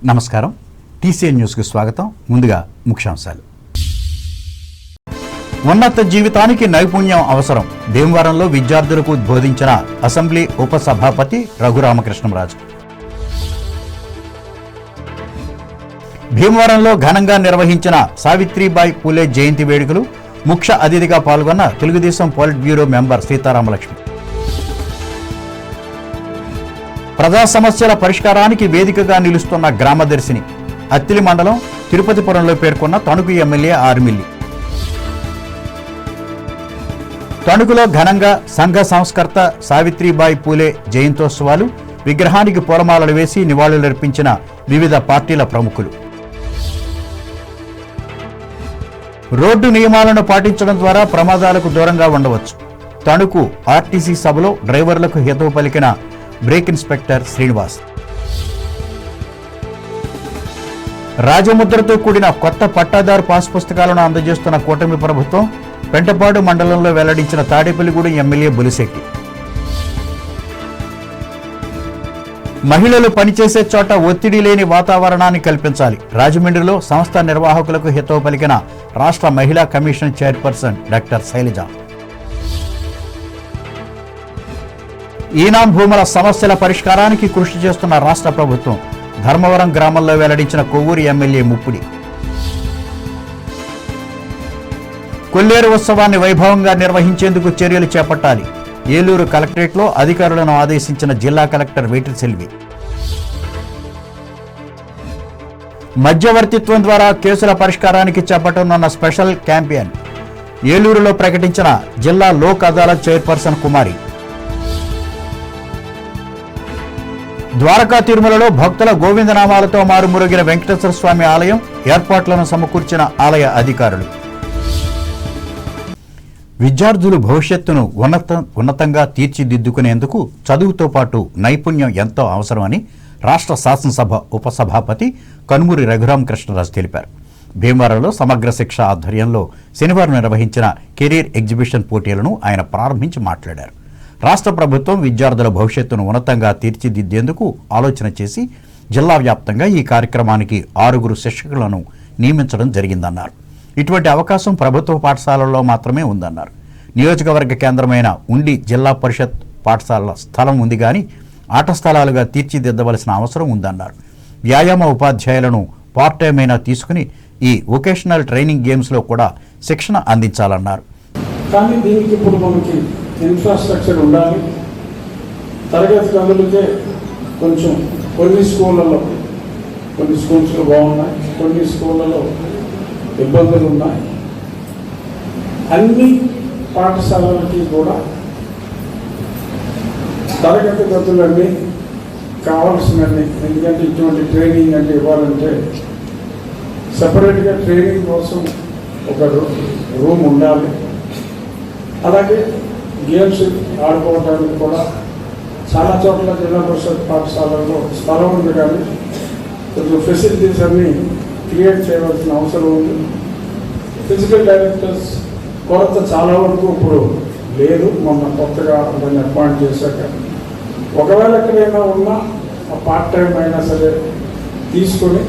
నమస్కారం. టీసీఎన్ న్యూస్కి స్వాగతం. ముందుగా ముఖ్యాంశాలు. ఉన్నత జీవితానికి నైపుణ్యం అవసరం. భీమవరంలో విద్యార్థులకు బోధించిన అసెంబ్లీ ఉపసభాపతి రఘురామకృష్ణంరాజు. భీమవరంలో ఘనంగా నిర్వహించిన సావిత్రిబాయి పూలే జయంతి వేడుకలు. ముఖ్య అతిథిగా పాల్గొన్న Telugu Desam polit bureau member Seetharamalakshmi. ప్రజా సమస్యల పరిష్కారానికి వేదికగా నిలుస్తున్న గ్రామదర్శిని. అత్తిలి మండలం తిరుపతిపురంలో పేర్కొన్న తణుకు ఎమ్మెల్యే ఆర్మిల్లి. తణుకులో ఘనంగా సంఘ సంస్కర్త సావిత్రిబాయి పూలే జయంతోత్సవాలు. విగ్రహానికి పూలమాలలు వేసి నివాళులర్పించిన వివిధ పార్టీల ప్రముఖులు. రోడ్డు నియమాలను పాటించడం ద్వారా ప్రమాదాలకు దూరంగా ఉండవచ్చు. తణుకు ఆర్టీసీ సభలో డ్రైవర్లకు హితవు పలికిన బ్రేక్ ఇన్స్పెక్టర్ శ్రీనివాస్. రాజముద్రతో కూడిన కొత్త పట్టాదారు పాస్ పుస్తకాలను అందజేస్తున్న కూటమి ప్రభుత్వం. పెంటపాడు మండలంలో వెల్లడించిన తాడేపల్లిగూడెం ఎమ్మెల్యే బులిశెట్టి. మహిళలు పనిచేసే చోట ఒత్తిడి లేని వాతావరణాన్ని కల్పించాలి. రాజమండ్రిలో సంస్థ నిర్వాహకులకు హితవు పలికిన రాష్ట్ర మహిళా కమిషన్ చైర్పర్సన్ డాక్టర్ శైలజ. ఈనాం భూముల సమస్యల పరిష్కారానికి కృషి చేస్తున్న రాష్ట్ర ప్రభుత్వం. ధర్మవరం గ్రామంలో వెల్లడించిన కొవ్వూరు ఎమ్మెల్యే ముప్పుడి. కొల్లేరు ఉత్సవాన్ని వైభవంగా నిర్వహించేందుకు చర్యలు చేపట్టాలి. ఏలూరు కలెక్టరేట్లో అధికారులను ఆదేశించిన జిల్లా కలెక్టర్ వేటి సెల్వి. మధ్యవర్తిత్వం ద్వారా కేసుల పరిష్కారానికి చేపట్టనున్న స్పెషల్ క్యాంపెయిన్. ఏలూరులో ప్రకటించిన జిల్లా లోక్ అదాలత్ చైర్పర్సన్ కుమారి. ద్వారకా తిరుమలలో భక్తుల గోవిందనామాలతో మారుమురుగిన వెంకటేశ్వర స్వామి ఆలయం. ఏర్పాట్లను సమకూర్చిన ఆలయ అధికారులు. విద్యార్థులు భవిష్యత్తును ఉన్నతంగా తీర్చిదిద్దుకునేందుకు చదువుతో పాటు నైపుణ్యం ఎంతో అవసరమని రాష్ట్ర శాసనసభ ఉపసభాపతి కనుమూరి రఘురామకృష్ణరాజు తెలిపారు. భీమవరంలో సమగ్ర శిక్ష ఆధ్వర్యంలో శనివారం నిర్వహించిన కెరీర్ ఎగ్జిబిషన్ పోటీలను ఆయన ప్రారంభించి మాట్లాడారు. రాష్ట్ర ప్రభుత్వం విద్యార్థుల భవిష్యత్తును ఉన్నతంగా తీర్చిదిద్దేందుకు ఆలోచన చేసి జిల్లా వ్యాప్తంగా ఈ కార్యక్రమానికి 6 శిక్షకులను నియమించడం జరిగిందన్నారు. ఇటువంటి అవకాశం ప్రభుత్వ పాఠశాలల్లో మాత్రమే ఉందన్నారు. నియోజకవర్గ కేంద్రమైన ఉండి జిల్లా పరిషత్ పాఠశాలల స్థలం ఉంది కానీ ఆట స్థలాలుగా తీర్చిదిద్దవలసిన అవసరం ఉందన్నారు. వ్యాయామ ఉపాధ్యాయులను పార్ట్ టైం అయినా తీసుకుని ఈ వొకేషనల్ ట్రైనింగ్ గేమ్స్లో కూడా శిక్షణ అందించాలన్నారు. కానీ దీనికి ఇప్పుడు మనకి ఇన్ఫ్రాస్ట్రక్చర్ ఉండాలి. తరగతి గదులకే కొంచెం కొన్ని స్కూల్స్లో బాగున్నాయి, కొన్ని స్కూళ్ళలో ఇబ్బందులు ఉన్నాయి. అన్ని పాఠశాలలకి కూడా తరగతి గదులన్నీ కావాల్సినవి. ఎందుకంటే ఇటువంటి ట్రైనింగ్ అంటే ఇవ్వాలంటే సపరేట్గా ట్రైనింగ్ కోసం ఒక రూమ్ ఉండాలి. అలాగే గేమ్స్ ఆడుకోవడానికి కూడా చాలా చోట్ల జిల్లా పరిషత్ పాఠశాలల్లో స్థలం ఉంది, కానీ కొంచెం ఫెసిలిటీస్ అన్నీ క్రియేట్ చేయవలసిన అవసరం ఉంది. ఫిజికల్ డైరెక్టర్స్ కొరత చాలా వరకు ఇప్పుడు లేదు. మొన్న కొత్తగా దాన్ని అపాయింట్ చేశాక ఒకవేళ ఎక్కడైనా ఉన్నా ఆ పార్ట్ టైం అయినా సరే తీసుకొని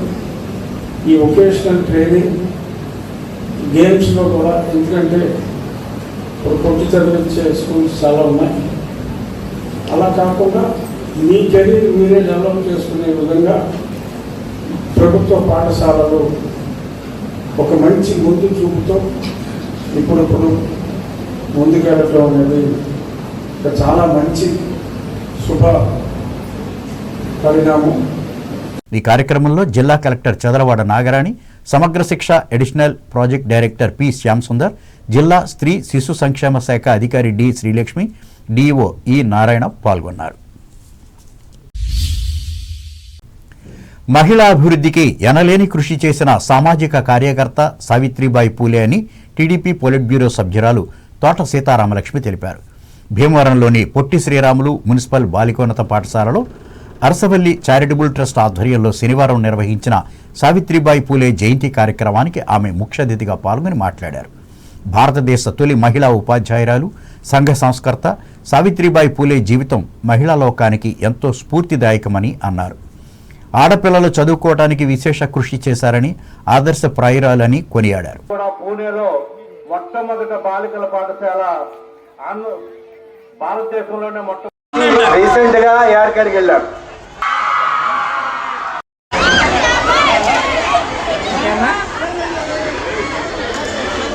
ఈ వొకేషనల్ ట్రైనింగ్ గేమ్స్లో కూడా, ఎందుకంటే ఇప్పుడు కొట్టి చదివించే స్కూల్స్ చాలా ఉన్నాయి. అలా కాకుండా మీ కెరీర్ మీరే డెవలప్ చేసుకునే విధంగా ప్రభుత్వ పాఠశాలలు ఒక మంచి ముందు చూపుతో ఇప్పుడు ముందుకెళ్ళడం అనేది చాలా మంచి శుభ పరిణామం. ఈ కార్యక్రమంలో జిల్లా కలెక్టర్ చదలవాడ నాగరాణి, సమగ్ర శిక్ష additional project director P Shyam Sundar, జిల్లా స్త్రీ శిశు సంక్షేమ శాఖ అధికారి డి శ్రీలక్ష్మి, డిఓ ఈ నారాయణ పాల్గొన్నారు. మహిళా అభివృద్ధికి ఎనలేని కృషి చేసిన సామాజిక కార్యకర్త సావిత్రిబాయి పూలే అని టీడీపీ పొలిట్ బ్యూరో సభ్యురాలు తోట సీతారామలక్ష్మి తెలిపారు. భీమవరంలోని పొట్టి శ్రీరాములు మున్సిపల్ బాలికోన్నత పాఠశాలలో అరసవల్లి చారిటబుల్ ట్రస్ట్ ఆధ్వర్యంలో శనివారం నిర్వహించిన సావిత్రిబాయి పూలే జయంతి కార్యక్రమానికి ఆమె ముఖ్య అతిథిగా పాల్గొని మాట్లాడారు. భారతదేశ తొలి మహిళా ఉపాధ్యాయురాలు, సంఘ సంస్కర్త సావిత్రిబాయి పూలే జీవితం మహిళా లోకానికి ఎంతో స్ఫూర్తిదాయకమని అన్నారు. ఆడపిల్లలు చదువుకోవడానికి విశేష కృషి చేశారని, ఆదర్శప్రాయురాలని కొనియాడారు. పూణేలో మొట్టమొదట బాలికల పాఠశాల భారతదేశంలోనే రీసెంట్ గా యార్కడికి వెళ్ళాడు.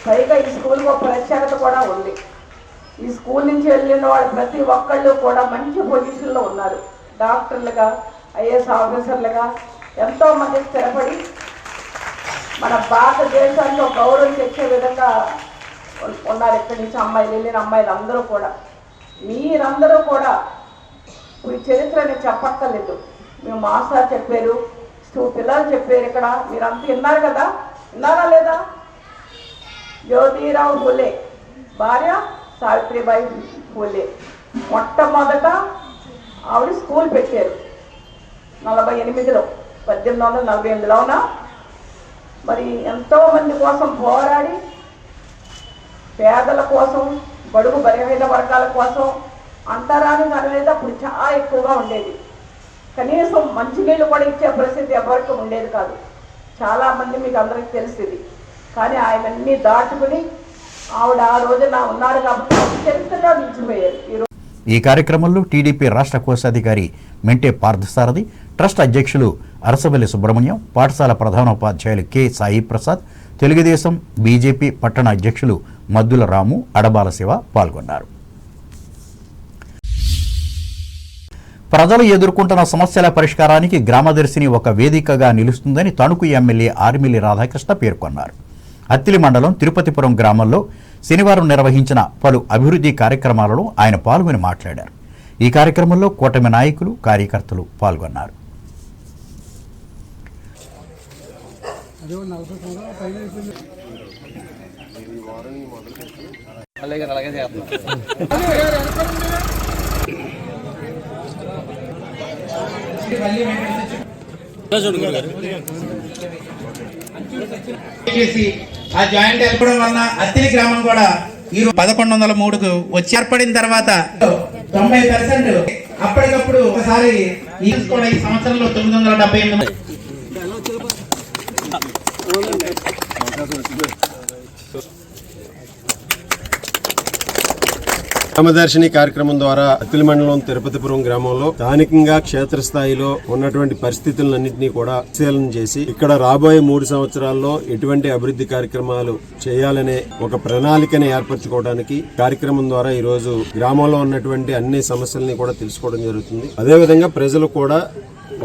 పైగా ఈ స్కూల్కి ఒక ప్రత్యేకత కూడా ఉంది. ఈ స్కూల్ నుంచి వెళ్ళిన వాళ్ళు ప్రతి ఒక్కళ్ళు కూడా మంచి పొజిషన్లో ఉన్నారు. డాక్టర్లుగా, ఐఏఎస్ ఆఫీసర్లుగా ఎంతో మంది స్థిరపడి మన భారతదేశానికి ఒక గౌరవం తెచ్చే విధంగా ఉన్నారు. ఇక్కడి నుంచి అమ్మాయిలు వెళ్ళిన అమ్మాయిలు అందరూ కూడా. మీరందరూ కూడా ఈ చరిత్రని చెప్పక్కర్లేదు. మేము మాస్టర్ చెప్పారు, పిల్లలు చెప్పారు, ఇక్కడ మీరంతా విన్నారు కదా, విన్నారా లేదా? జ్యోతిరావు ఫులే భార్య సావిత్రిబాయి ఫులే మొట్టమొదట ఆవిడ స్కూల్ పెట్టారు 48లో, 1848లోనా. మరి ఎంతోమంది కోసం పోరాడి పేదల కోసం, బడుగు బలహీన వర్గాల కోసం అంతరాని అనేది అప్పుడు చాలా ఎక్కువగా ఉండేది. కనీసం మంచినీళ్ళు కూడా ఇచ్చే పరిస్థితి ఎవరికి ఉండేది కాదు. చాలామంది మీకు అందరికీ తెలిసింది. కానీ ఆయనన్నీ దాటుకుని ఆవిడ ఆ రోజున ఉన్నారు కాబట్టి చరిత్రలో నిలిచిపోయారు. ఈ కార్యక్రమంలో టీడీపీ రాష్ట్ర కోశాధికారి మెంటే పార్థసారథి, ట్రస్ట్ అధ్యక్షులు అరసవల్లి సుబ్రహ్మణ్యం, పాఠశాల ప్రధానోపాధ్యాయులు కె సాయి ప్రసాద్, తెలుగుదేశం, బీజేపీ పట్టణ అధ్యక్షులు మద్దుల రాము, అడబాల శివ పాల్గొన్నారు. ప్రజలు ఎదుర్కొంటున్న సమస్యల పరిష్కారానికి గ్రామదర్శిని ఒక వేదికగా నిలుస్తుందని తణుకు ఎమ్మెల్యే ఆర్మిల్లి రాధాకృష్ణ పేర్కొన్నారు. అత్తిలి మండలం తిరుపతిపురం గ్రామంలో శనివారం నిర్వహించిన పలు అభివృద్ధి కార్యక్రమాలలో ఆయన పాల్గొని మాట్లాడారు. ఈ కార్యక్రమంలో కూటమి నాయకులు, కార్యకర్తలు పాల్గొన్నారు. ఆ జాయింట్ వెళ్ళడం వలన అత్తిలి గ్రామం కూడా ఈ 1103కు వచ్చి ఏర్పడిన తర్వాత 90% అప్పటికప్పుడు ఒకసారి ఈ సంవత్సరంలో 978 గ్రామదర్శిని కార్యక్రమం ద్వారా అత్తిలి మండలం తిరుపతిపురం గ్రామంలో స్థానికంగా క్షేత్రస్థాయిలో ఉన్నటువంటి పరిస్థితులన్నింటినీ కూడా పరిశీలన చేసి ఇక్కడ రాబోయే 3 సంవత్సరాల్లో ఎటువంటి అభివృద్ధి కార్యక్రమాలు చేయాలనే ఒక ప్రణాళికని ఏర్పరచుకోవడానికి కార్యక్రమం ద్వారా ఈ రోజు గ్రామంలో ఉన్నటువంటి అన్ని సమస్యల్ని కూడా తెలుసుకోవడం జరుగుతుంది. అదేవిధంగా ప్రజలు కూడా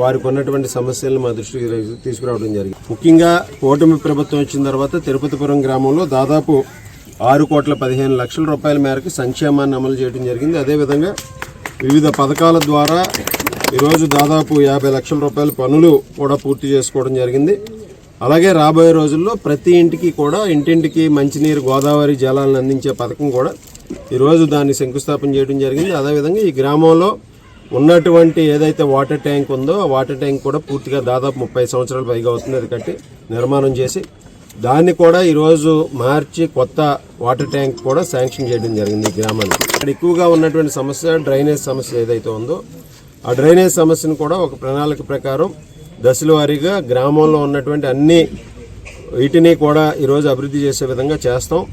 వారికి ఉన్నటువంటి సమస్యలను మా దృష్టికి తీసుకురావడం జరిగింది. ముఖ్యంగా కూటమి ప్రభుత్వం వచ్చిన తర్వాత తిరుపతిపురం గ్రామంలో దాదాపు 6,15,00,000 రూపాయల మేరకు సంక్షేమాన్ని అమలు చేయడం జరిగింది. అదేవిధంగా వివిధ పథకాల ద్వారా ఈరోజు దాదాపు 50 లక్షల రూపాయల పనులు కూడా పూర్తి చేసుకోవడం జరిగింది. అలాగే రాబోయే రోజుల్లో ప్రతి ఇంటికి కూడా ఇంటింటికి మంచినీరు, గోదావరి జలాలను అందించే పథకం కూడా ఈరోజు దాన్ని శంకుస్థాపన చేయడం జరిగింది. అదేవిధంగా ఈ గ్రామంలో ఉన్నటువంటి ఏదైతే వాటర్ ట్యాంక్ ఉందో ఆ వాటర్ ట్యాంక్ కూడా పూర్తిగా దాదాపు 30 సంవత్సరాల పైగా అవుతుంది. అది కట్టి నిర్మాణం చేసి దాన్ని కూడా ఈరోజు మార్చి కొత్త వాటర్ ట్యాంక్ కూడా శాంక్షన్ చేయడం జరిగింది ఈ గ్రామానికి. ఇక్కడ ఎక్కువగా ఉన్నటువంటి సమస్య డ్రైనేజ్ సమస్య ఏదైతే ఉందో ఆ డ్రైనేజ్ సమస్యను కూడా ఒక ప్రణాళిక ప్రకారం దశల వారీగా గ్రామంలో ఉన్నటువంటి అన్ని వీటిని కూడా ఈరోజు అభివృద్ధి చేసే విధంగా చేస్తాం.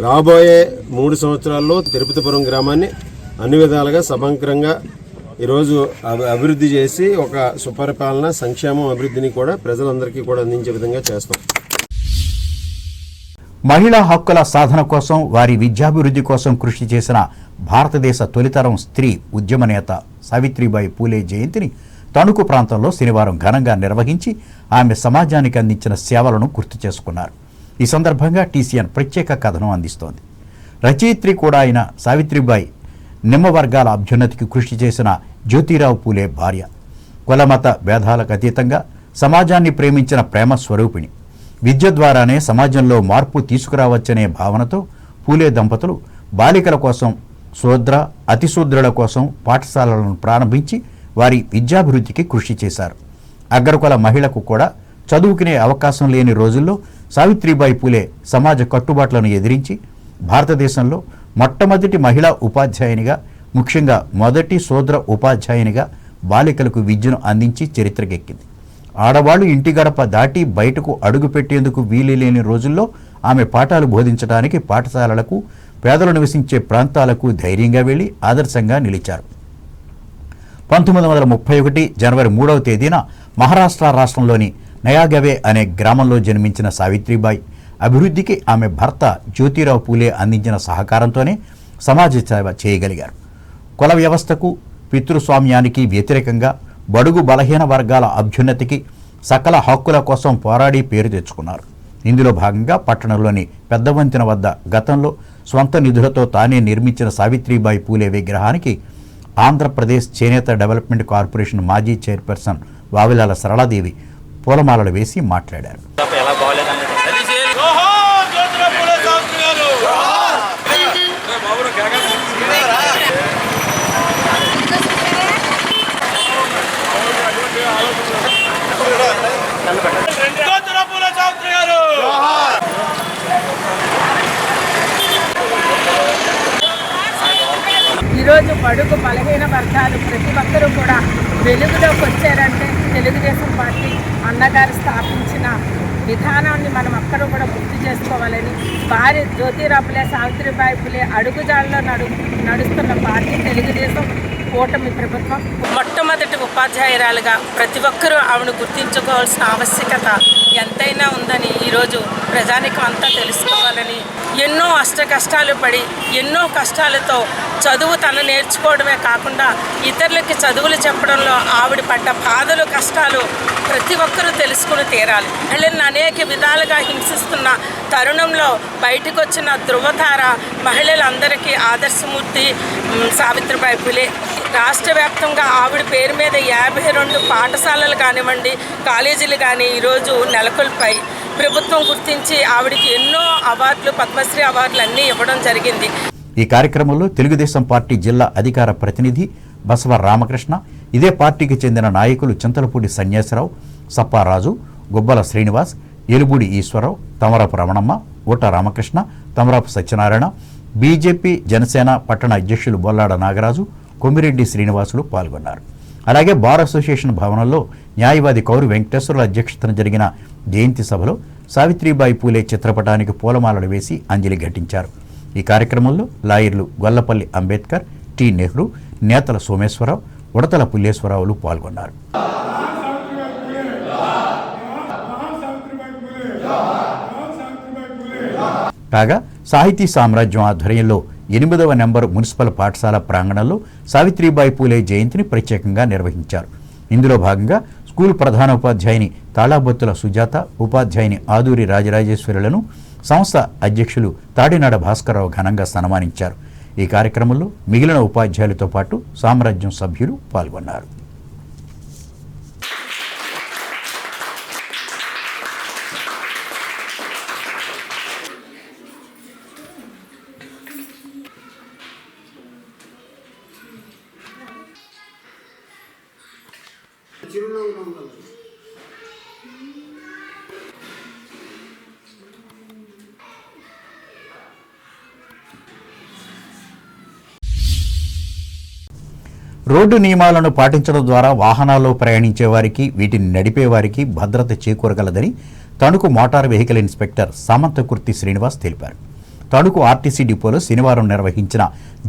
రాబోయే 3 సంవత్సరాల్లో తిరుపతిపురం గ్రామాన్ని అన్ని విధాలుగా సమగ్రంగా ఈరోజు అభివృద్ధి చేసి ఒక సుపరిపాలన, సంక్షేమం, అభివృద్ధిని కూడా ప్రజలందరికీ కూడా అందించే విధంగా చేస్తాం. మహిళా హక్కుల సాధన కోసం, వారి విద్యాభివృద్ధి కోసం కృషి చేసిన భారతదేశ తొలితరం స్త్రీ ఉద్యమ నేత సావిత్రిబాయి పూలే జయంతిని తణుకు ప్రాంతంలో శనివారం ఘనంగా నిర్వహించి ఆమె సమాజానికి అందించిన సేవలను గుర్తు చేసుకున్నారు. ఈ సందర్భంగా టీసీఎన్ ప్రత్యేక కథనం అందిస్తోంది. రచయిత్రి కూడా అయిన సావిత్రిబాయి నిమ్మ వర్గాల అభ్యున్నతికి కృషి చేసిన జ్యోతిరావు పూలే భార్య. కులమత భేదాలకు అతీతంగా సమాజాన్ని ప్రేమించిన ప్రేమ స్వరూపిణి. విద్య ద్వారానే సమాజంలో మార్పు తీసుకురావచ్చనే భావనతో పూలే దంపతులు బాలికల కోసం, శూద్ర, అతిశూద్రుల కోసం పాఠశాలలను ప్రారంభించి వారి విద్యాభివృద్ధికి కృషి చేశారు. అగ్రకుల మహిళకు కూడా చదువుకునే అవకాశం లేని రోజుల్లో సావిత్రిబాయి పూలే సమాజ కట్టుబాట్లను ఎదిరించి భారతదేశంలో మొట్టమొదటి మహిళా ఉపాధ్యాయునిగా, ముఖ్యంగా మొదటి శూద్ర ఉపాధ్యాయునిగా బాలికలకు విద్యను అందించి చరిత్రకెక్కింది. ఆడవాళ్లు ఇంటి గడప దాటి బయటకు అడుగు పెట్టేందుకు వీలు లేని రోజుల్లో ఆమె పాఠాలు బోధించడానికి పాఠశాలలకు, పేదలు నివసించే ప్రాంతాలకు ధైర్యంగా వెళ్లి ఆదర్శంగా నిలిచారు. 1931 జనవరి 3వ తేదీన మహారాష్ట్ర రాష్ట్రంలోని నయాగవే అనే గ్రామంలో జన్మించిన సావిత్రిబాయి అభివృద్ధికి ఆమె భర్త జ్యోతిరావు పూలే అందించిన సహకారంతోనే సమాజ సేవ చేయగలిగారు. కుల వ్యవస్థకు, పితృస్వామ్యానికి వ్యతిరేకంగా బడుగు బలహీన వర్గాల అభ్యున్నతికి, సకల హక్కుల కోసం పోరాడి పేరు తెచ్చుకున్నారు. ఇందులో భాగంగా పట్టణంలోని పెద్దవంతెన వద్ద గతంలో స్వంత నిధులతో తానే నిర్మించిన సావిత్రిబాయి పూలే విగ్రహానికి ఆంధ్రప్రదేశ్ చేనేత డెవలప్మెంట్ కార్పొరేషన్ మాజీ చైర్పర్సన్ వావిలాల సరళాదేవి పూలమాలలు వేసి మాట్లాడారు. ఈరోజు బడుగు బలహీన వర్గాలు ప్రతి ఒక్కరూ కూడా వెలుగులోకి వచ్చారంటే తెలుగుదేశం పార్టీ అన్నగారు స్థాపించిన విధానాన్ని మనం అక్కడ కూడా గుర్తు చేసుకోవాలని, భార్య జ్యోతిరావు పూలే, సావిత్రిబాయి పూలే అడుగుజాడలో నడుస్తున్న పార్టీ తెలుగుదేశం కూటమి ప్రభుత్వం. మొట్టమొదటి ఉపాధ్యాయురాలుగా ప్రతి ఒక్కరూ ఆవిడ గుర్తించుకోవాల్సిన ఆవశ్యకత ఎంతైనా ఉందని ఈరోజు ప్రజానికం అంతా తెలుసుకోవాలని, ఎన్నో కష్టాలు పడి ఎన్నో కష్టాలతో చదువు తను నేర్చుకోవడమే కాకుండా ఇతరులకి చదువులు చెప్పడంలో ఆవిడ పడ్డ బాధలు, కష్టాలు ప్రతి ఒక్కరూ తెలుసుకుని తీరాలి. మహిళలను అనేక విధాలుగా హింసిస్తున్న తరుణంలో బయటకు వచ్చిన ధృవతార మహిళలందరికీ ఆదర్శమూర్తి సావిత్రిబాయి పూలే. రాష్ట్ర వ్యాప్తంగా ఆవిడ పేరు మీద 52 పాఠశాలలు కానివ్వండి, కాలేజీలు కానీ ఈరోజు నెలకొల్పాయి. ప్రభుత్వం గుర్తించి ఆవిడకి ఎన్నో అవార్డులు, పద్మశ్రీ అవార్డులు అన్నీ ఇవ్వడం జరిగింది. ఈ కార్యక్రమంలో తెలుగుదేశం పార్టీ జిల్లా అధికార ప్రతినిధి బసవ రామకృష్ణ, ఇదే పార్టీకి చెందిన నాయకులు చింతలపూడి సన్యాసరావు, సప్పారాజు, గుబ్బల శ్రీనివాస్, ఎలుబూడి ఈశ్వరరావు, తమరాపు రమణమ్మ, ఊట రామకృష్ణ, తమరాపు సత్యనారాయణ, బీజేపీ జనసేన పట్టణ అధ్యక్షులు బొల్లాడ నాగరాజు, కొమ్మిరెడ్డి శ్రీనివాసులు పాల్గొన్నారు. అలాగే బార్ అసోసియేషన్ భవనంలో న్యాయవాది కౌరు వెంకటేశ్వరుల అధ్యక్షతన జరిగిన జయంతి సభలో సావిత్రిబాయి పూలే చిత్రపటానికి పూలమాలలు వేసి అంజలి ఘటించారు. ఈ కార్యక్రమంలో లాయర్లు గొల్లపల్లి అంబేద్కర్, టి నెహ్రూ, నేతల సోమేశ్వరరావు, ఉడతల పుల్లేశ్వరరావులు పాల్గొన్నారు. కాగా సాహితీ సామ్రాజ్యం ఆధ్వర్యంలో 8వ నెంబర్ మున్సిపల్ పాఠశాల ప్రాంగణంలో సావిత్రిబాయి పూలే జయంతిని ప్రత్యేకంగా నిర్వహించారు. ఇందులో భాగంగా స్కూల్ ప్రధానోపాధ్యాయుని తాళాబొత్తుల సుజాత, ఉపాధ్యాయుని ఆదూరి రాజరాజేశ్వరులను సంస్థ అధ్యక్షులు తాడినాడ భాస్కరరావు ఘనంగా సన్మానించారు. ఈ కార్యక్రమంలో మిగిలిన ఉపాధ్యాయులతో పాటు సామ్రాజ్యం సభ్యులు పాల్గొన్నారు. రోడ్డు నియమాలను పాటించడం ద్వారా వాహనాల్లో ప్రయాణించే వారికి, వీటిని నడిపే వారికి భద్రత చేకూరగలదని Tanuku motor vehicle inspector Samantakurthi Srinivas తెలిపారు. తణుకు ఆర్టీసీ డిపోలో శనివారం నిర్వహించిన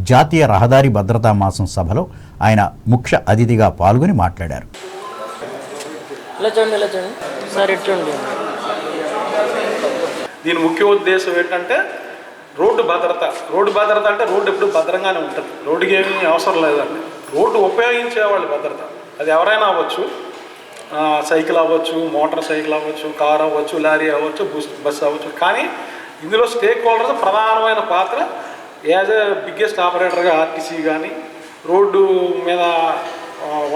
జాతీయ రహదారి భద్రతా మాసం సభలో ఆయన ముఖ్య అతిథిగా పాల్గొని మాట్లాడారు. దీని ముఖ్య ఉద్దేశం ఏంటంటే రోడ్డు భద్రత. రోడ్డు భద్రత అంటే రోడ్డు ఎప్పుడు భద్రంగానే ఉంటుంది, రోడ్డుకి ఏమీ అవసరం లేదండి. రోడ్డు ఉపయోగించే వాళ్ళు భద్రత, అది ఎవరైనా అవ్వచ్చు, సైకిల్ అవ్వచ్చు, మోటార్ సైకిల్ అవ్వచ్చు, కార్ అవ్వచ్చు, లారీ అవ్వచ్చు, బస్సు అవ్వచ్చు. కానీ ఇందులో స్టేక్ హోల్డర్స్ ప్రధానమైన పాత్ర. యాజ్ ఏ బిగ్గెస్ట్ ఆపరేటర్గా ఆర్టీసీ కానీ, రోడ్డు మీద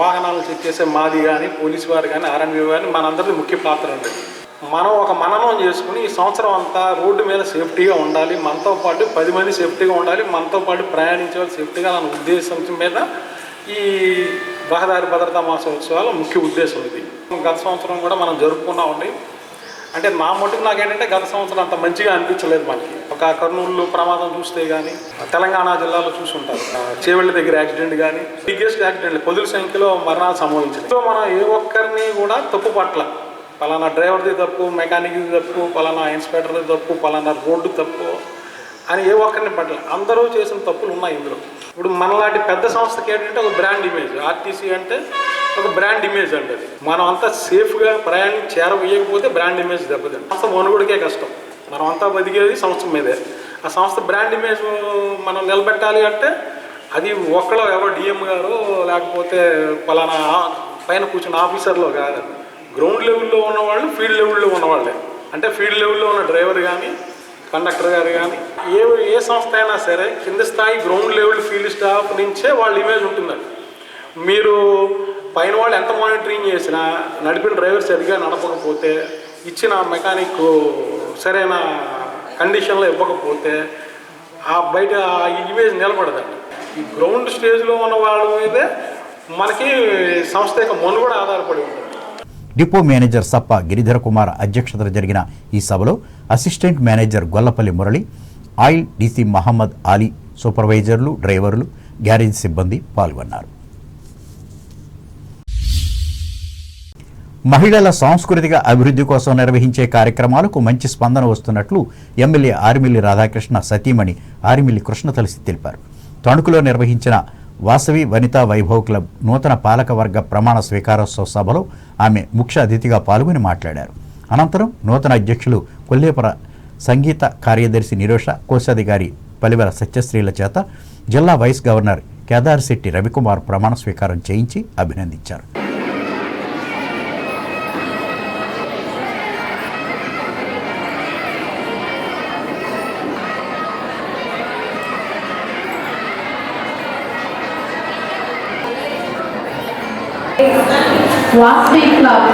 వాహనాలు చెక్ చేసే మాది కానీ, పోలీసు వారు కానీ, ఆర్ఎన్బీ కానీ మనందరిది ముఖ్య పాత్ర ఉంది. మనం ఒక మననం చేసుకుని ఈ సంవత్సరం అంతా రోడ్డు మీద సేఫ్టీగా ఉండాలి, మనతో పాటు 10 మంది సేఫ్టీగా ఉండాలి, మనతో పాటు ప్రయాణించే వాళ్ళు సేఫ్టీగా అనే ఉద్దేశం మీద ఈ రహదారి భద్రతా మాసోత్సవాల ముఖ్య ఉద్దేశం ఇది. గత సంవత్సరం కూడా మనం జరుపుకున్నామండి. అంటే నా మటుకు నాకేంటంటే గత సంవత్సరం అంత మంచిగా అనిపించలేదు మనకి. ఒక కర్నూలు ప్రమాదం చూస్తే కానీ, తెలంగాణ జిల్లాలో చూసుంటారు చేవెళ్ళ దగ్గర యాక్సిడెంట్ కానీ, బిగ్గెస్ట్ యాక్సిడెంట్ పదుల సంఖ్యలో మరణాలు సంభవించాయి. సో మనం ఏ ఒక్కరిని కూడా తప్పు పట్ల, పలానా డ్రైవర్ది తప్పు, మెకానిక్ది తప్పు, పలానా ఇన్స్పెక్టర్ది తప్పు, పలానా రోడ్డు తప్పు అని ఏ ఒక్కరిని పట్ల, అందరూ చేసిన తప్పులు ఉన్నాయి ఇందులో. ఇప్పుడు మనలాంటి పెద్ద సంస్థకి ఏంటంటే ఒక బ్రాండ్ ఇమేజ్, ఆర్టీసీ అంటే ఒక బ్రాండ్ ఇమేజ్ అంటే అది. మనం అంతా సేఫ్గా ప్రయాణం చేరవేయకపోతే బ్రాండ్ ఇమేజ్ దెబ్బతింది. సంస్థ మనుగడికే కష్టం. మనం అంతా బతికేది సంస్థ మీదే. ఆ సంస్థ బ్రాండ్ ఇమేజ్ మనం నిలబెట్టాలి అంటే అది ఒక్కలో ఎవరో డిఎం గారు లేకపోతే పలానా పైన కూర్చున్న ఆఫీసర్లో కాదు. గ్రౌండ్ లెవెల్లో ఉన్నవాళ్ళు, ఫీల్డ్ లెవెల్లో ఉన్నవాళ్ళే. అంటే ఫీల్డ్ లెవెల్లో ఉన్న డ్రైవర్ కానీ, కండక్టర్ గారు కానీ, ఏ సంస్థ అయినా సరే కింద స్థాయి గ్రౌండ్ లెవెల్ ఫీల్డ్ స్టాఫ్ నుంచే వాళ్ళ ఇమేజ్ ఉంటుందండి. మీరు పైన వాళ్ళు ఎంత మానిటరింగ్ చేసినా నడిపిన డ్రైవర్ సరిగ్గా నడపకపోతే, ఇచ్చిన మెకానిక్ సరైన కండిషన్లో ఇవ్వకపోతే ఆ బయట ఆ ఇమేజ్ నిలబడదండి. ఈ గ్రౌండ్ స్టేజ్లో ఉన్న వాళ్ళ మీదే మనకి సంస్థ యొక్క మనుగడ ఆధారపడి ఉంటుంది. డిపో మేనేజర్ సప్ప గిరిధర కుమార్ అధ్యక్షతన జరిగిన ఈ సభలో assistant manager Gollapalli Murali, oil DC Mohammed Ali, సూపర్వైజర్లు, డ్రైవర్లు, గ్యారేజ్ సిబ్బంది పాల్గొన్నారు. మహిళల సాంస్కృతిక అభివృద్ధి కోసం నిర్వహించే కార్యక్రమాలకు మంచి స్పందన వస్తున్నట్లు ఎమ్మెల్యే ఆరిమిల్లి రాధాకృష్ణ సతీమణి ఆరిమిల్లి కృష్ణ తులసి తెలిపారు. తణుకులో నిర్వహించిన వాసవి వనితా వైభవ్ క్లబ్ నూతన పాలకవర్గ ప్రమాణ స్వీకారోత్సవ సభలో ఆమె ముఖ్య అతిథిగా పాల్గొని మాట్లాడారు. అనంతరం నూతన అధ్యక్షులు కొల్లేపర సంగీత కార్యదర్శి నిరోష, కోశాధికారి పలివెల సత్యశ్రీల చేత జిల్లా వైస్ గవర్నర్ కేదార్శెట్టి రవికుమార్ ప్రమాణ స్వీకారం చేయించి అభినందించారు. వాసవి క్లబ్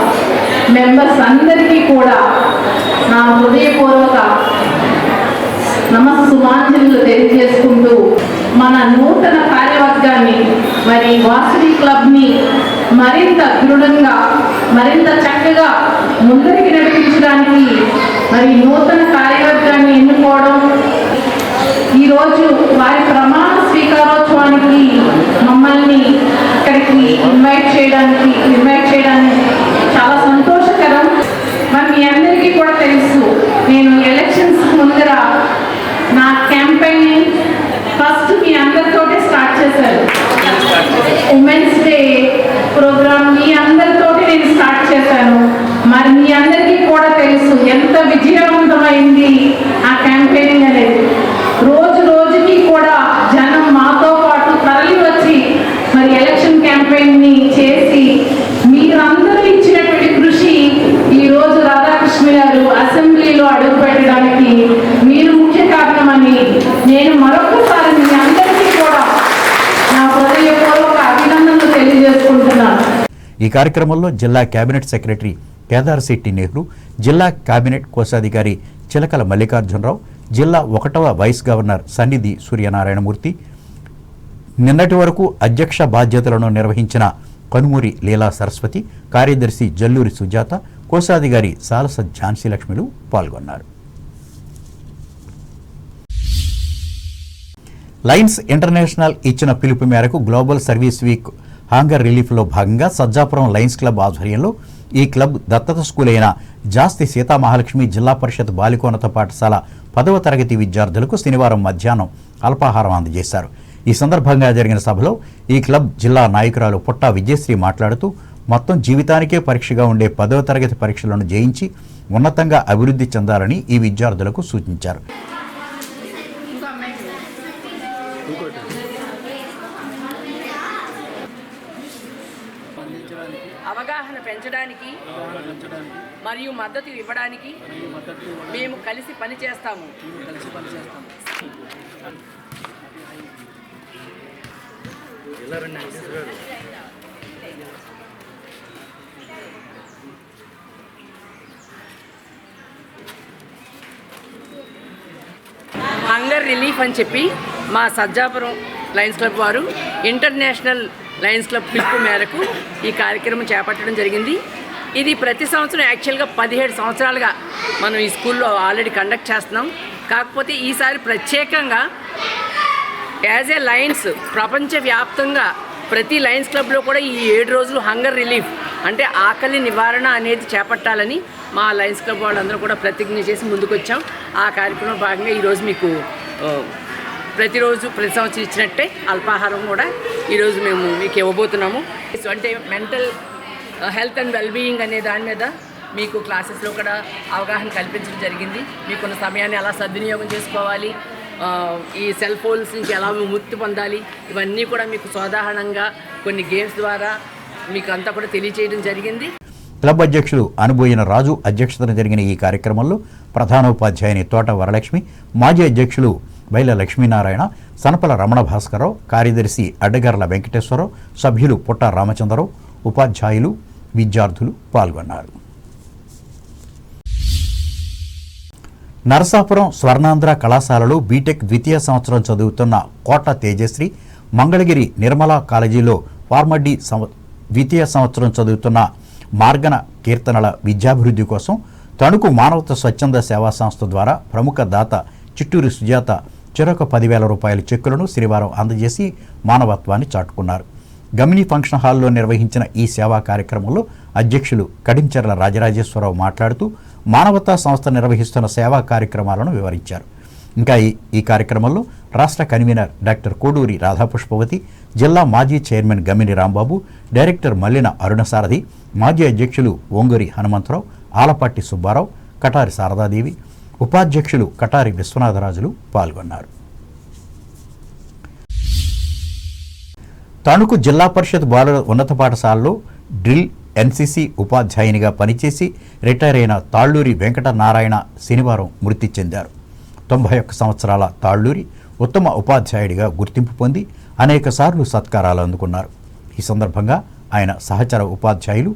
మెంబర్స్ అందరికీ కూడా నా హృదయపూర్వక నమస్సుమాంజలు తెలియజేసుకుంటూ మన నూతన కార్యవర్గాన్ని మరి వాసవి క్లబ్ని మరింత దృఢంగా, మరింత చక్కగా ముందరికి నడిపించడానికి మరి నూతన కార్యవర్గాన్ని ఎన్నుకోవడం, ఈరోజు వారి ప్రమాణ స్వీకారోత్సవానికి మమ్మల్ని ఇక్కడికి ఇన్వైట్ చేయడానికి చాలా సంతోషకరం. మరి మీ అందరికీ కూడా తెలుసు, నేను ఎలక్షన్స్ ముందర నా క్యాంపెయిన్ ఫస్ట్ మీ అందరితోటే స్టార్ట్ చేశాను. ఉమెన్స్ డే ప్రోగ్రామ్ మీ అందరితోటి నేను స్టార్ట్ చేశాను. మరి మీ అందరికీ కూడా తెలుసు ఎంత విజయవంతమైంది ఆ క్యాంపెయినింగ్ అనేది. రోజు రోజుకి కూడా జనం మాతో పాటు తరలి వచ్చి మరి ఎలక్షన్ క్యాంపెయిన్ని చేసి మీరందరూ ఇచ్చినటువంటి కృషి ఈరోజు రాధాకృష్ణ గారు అసెంబ్లీలో అడుగు పెట్టడానికి మీరు ముఖ్య కారణమని నేను మరొకసారి మీ అందరికీ కూడా నా హృదయపూర్వక అభినందనలు తెలియజేసుకుంటున్నాను. ఈ కార్యక్రమంలో జిల్లా కేబినెట్ సెక్రటరీ కేదార్శెట్టి నెహ్రూ, జిల్లా కేబినెట్ కోశాధికారి చిలకల మల్లికార్జునరావు, జిల్లా 1వ వైస్ గవర్నర్ సన్నిధి సూర్యనారాయణమూర్తి, నిన్నటి వరకు అధ్యక్ష బాధ్యతలను నిర్వహించిన కనుమూరి లీలా సరస్వతి, కార్యదర్శి జల్లూరి సుజాత, కోశాధికారి సాలస ఝాన్సీ లక్ష్మిలు పాల్గొన్నారు. లయన్స్ ఇంటర్నేషనల్ ఇచ్చిన పిలుపు మేరకు గ్లోబల్ సర్వీస్ వీక్ హంగర్ రిలీఫ్లో భాగంగా సజ్జాపురం లయన్స్ క్లబ్ ఆధ్వర్యంలో ఈ క్లబ్ దత్తత స్కూల్ అయిన జాస్తి సీతామహాలక్ష్మి జిల్లా పరిషత్ బాలికోన్నత పాఠశాల 10వ తరగతి విద్యార్థులకు శనివారం మధ్యాహ్నం అల్పాహారం అందజేశారు. ఈ సందర్భంగా జరిగిన సభలో ఈ క్లబ్ జిల్లా నాయకురాలు పుట్టా విజయశ్రీ మాట్లాడుతూ మొత్తం జీవితానికే పరీక్షగా ఉండే 10వ తరగతి పరీక్షలను జయించి ఉన్నతంగా అభివృద్ధి చెందాలని ఈ విద్యార్థులకు సూచించారు. అవగాహన పెంచడానికి మరియు మద్దతు ఇవ్వడానికి మేము కలిసి పనిచేస్తాము. హంగర్ రిలీఫ్ అని చెప్పి మా సజ్జాపురం లయన్స్ క్లబ్ వారు ఇంటర్నేషనల్ లయన్స్ క్లబ్ పిలుపు మేరకు ఈ కార్యక్రమం చేపట్టడం జరిగింది. ఇది ప్రతి సంవత్సరం యాక్చువల్గా 17 సంవత్సరాలుగా మనం ఈ స్కూల్లో ఆల్రెడీ కండక్ట్ చేస్తున్నాం. కాకపోతే ఈసారి ప్రత్యేకంగా యాజ్ ఏ లయన్స్ ప్రపంచవ్యాప్తంగా ప్రతి లయన్స్ క్లబ్లో కూడా ఈ 7 రోజులు హంగర్ రిలీఫ్ అంటే ఆకలి నివారణ అనేది చేపట్టాలని మా లయన్స్ క్లబ్ వాళ్ళందరూ కూడా ప్రతిజ్ఞ చేసి ముందుకొచ్చాం. ఆ కార్యక్రమంలో భాగంగా ఈరోజు మీకు ప్రతి సంవత్సరం ఇచ్చినట్టే అల్పాహారం కూడా ఈరోజు మేము మీకు ఇవ్వబోతున్నాము. అంటే మెంటల్ హెల్త్ అండ్ వెల్బీయింగ్ అనే దాని మీద మీకు క్లాసెస్లో కూడా అవగాహన కల్పించడం జరిగింది. మీకున్న సమయాన్ని ఎలా సద్వినియోగం చేసుకోవాలి, ఈ సెల్ ఫోన్స్ నుంచి ఎలా విముక్తి పొందాలి, ఇవన్నీ కూడా మీకు సాధారణంగా కొన్ని గేమ్స్ ద్వారా మీకు అంతా కూడా తెలియచేయడం జరిగింది. క్లబ్ అధ్యక్షులు అనుబోయిన రాజు అధ్యక్షతన జరిగిన ఈ కార్యక్రమంలో ప్రధానోపాధ్యాయుని తోట వరలక్ష్మి, మాజీ అధ్యక్షులు బైల లక్ష్మీనారాయణ, సనపల రమణ భాస్కరరావు, కార్యదర్శి అడ్డగర్ల వెంకటేశ్వరరావు, సభ్యులు పుట్ట రామచంద్రరావు, ఉపాధ్యాయులు, విద్యార్థులు పాల్గొన్నారు. నరసాపురం స్వర్ణాంధ్ర కళాశాలలో బీటెక్ ద్వితీయ సంవత్సరం చదువుతున్న కోట తేజశ్రీ, మంగళగిరి నిర్మలా కాలేజీలో ఫార్మడీ ద్వితీయ సంవత్సరం చదువుతున్న మార్గన కీర్తనల విద్యాభివృద్ధి కోసం తణుకు మానవత స్వచ్ఛంద సేవా సంస్థ ద్వారా ప్రముఖ దాత చిట్టూరి సుజాత చెరొక 10,000 రూపాయల చెక్కులను శనివారం అందజేసి మానవత్వాన్ని చాటుకున్నారు. గమిని ఫంక్షన్ హాల్లో నిర్వహించిన ఈ సేవా కార్యక్రమంలో అధ్యక్షులు కడించర్ల రాజరాజేశ్వరరావు మాట్లాడుతూ మానవతా సంస్థ నిర్వహిస్తున్న సేవా కార్యక్రమాలను వివరించారు. ఇంకా ఈ కార్యక్రమంలో రాష్ట్ర కన్వీనర్ డాక్టర్ కోడూరి రాధాపుష్పవతి, జిల్లా మాజీ చైర్మన్ గమిని రాంబాబు, డైరెక్టర్ మల్లిన అరుణసారథి, మాజీ అధ్యక్షులు ఓంగూరి హనుమంతరావు, ఆలపాటి సుబ్బారావు, కటారి శారదాదేవి, ఉపాధ్యక్షులు కటారి విశ్వనాథరాజులు పాల్గొన్నారు. తణుకు జిల్లా పరిషత్ బాలుర ఉన్నత పాఠశాలలో డ్రిల్ ఎన్సీసీ ఉపాధ్యాయునిగా పనిచేసి రిటైర్ అయిన తాళ్లూరి వెంకట నారాయణ శనివారం మృతి చెందారు. 91 సంవత్సరాల తాళ్లూరి ఉత్తమ ఉపాధ్యాయుడిగా గుర్తింపు పొంది అనేకసార్లు సత్కారాలు అందుకున్నారు. ఈ సందర్భంగా ఆయన సహచర ఉపాధ్యాయులు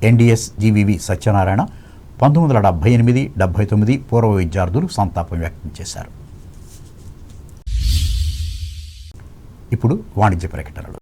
ఎన్డీఎస్ జీవీవి సత్యనారాయణ, 1978-79 పూర్వ విద్యార్థులు సంతాపం వ్యక్తం చేశారు. ఇప్పుడు వాణిజ్య ప్రకటనలు.